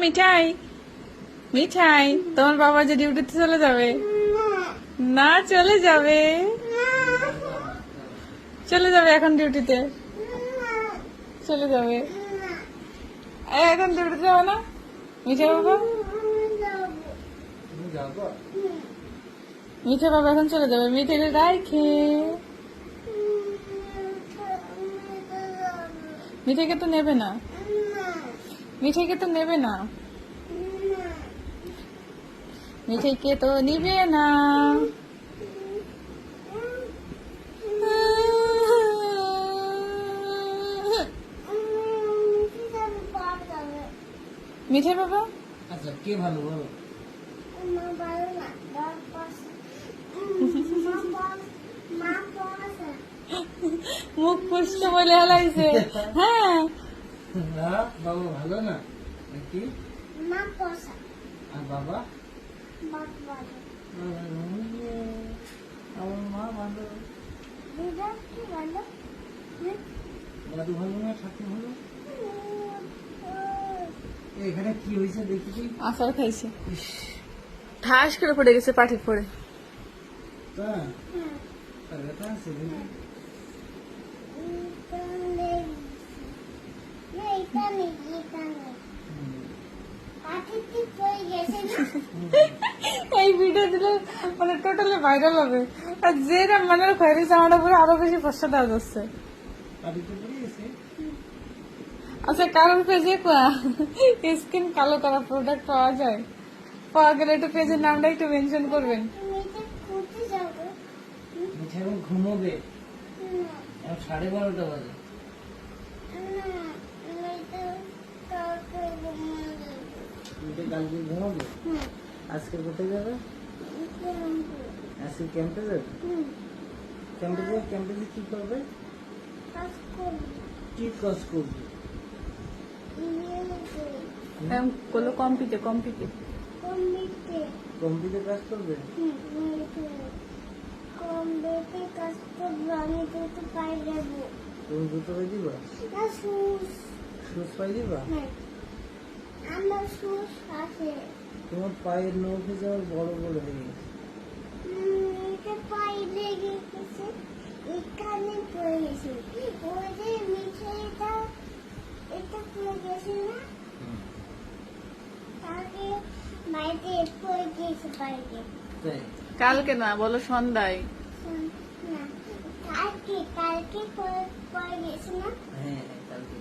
মিঠাই মিঠাই তোমার বাবা যে ডিউটিতে চলে যাবে না, চলে যাবে এখন ডিউটিতে চলে যাবে। এখন ডিউটিতে যাবে না মিঠাই বাবা? মিঠা বাবা এখন চলে যাবে। মিঠাইকে রাইখে, মিঠাইকে তো নেবে না, মিঠাইকে তো নেবে না, মিঠাইকে তো নিবে না। মিঠাই বাবা আচ্ছা কে ভালো বলো? মুখ পুষ্ট বলে হালাইছে। হ্যাঁ বাবা ভালো না নাকি? আর বাবা? আমার মা ভালো। দাদু ভালো না? ঠাকুর ভালো? এখানে কি হয়েছে দেখি? আচার খাইছে, ঠাস করে পড়ে গেছে পাঠিয়ে পড়ে। এই ভিডিও দিলে মানে টোটালি ভাইরাল হবে, আর যে মানে ভাইরাল জামাটা পরে আরো বেশি ফসা দেওয়া যাচ্ছে। আচ্ছা কারোর পেজে স্কিন কালো করা প্রোডাক্ট পাওয়া যায়? পাওয়া গেলে একটু পেজের নামটা একটু মেনশন করবেন। ঘুমোবে 12:30 বাজে। কালকে ঘুমাবে? আজকে কোথায় যাবে? আজকে ক্যাম্পে যাবে? ক্যাম্পে কি করবে? কি কাজ করবে? কম্পিতে কাজ করবে? তুমি জুতো পাই দিবা? শুজ পাই দিবা? তোমার পায়ের নখে যাওয়ার বড় বড় হয়ে গেছে। এখানে পড়ে গেছে, ওই যে মিঠাইটা এটা পড়ে গেছে না, তাকে বাড়িতে পড়ে গেছে বাড়িতে। কালকে না, বলো সন্ধ্যায়। না কালকে পড়ে গেছে না। হ্যাঁ কালকে।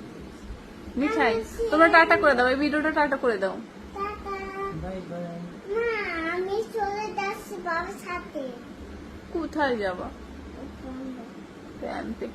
মিঠাই তোমরা টাটা করে দাও, এই ভিডিওটা টাটা করে দাও। Bye bye. না আমি চলে যাচ্ছি বাবার সাথে। কোথায় যাবা? ক্যাম্পে।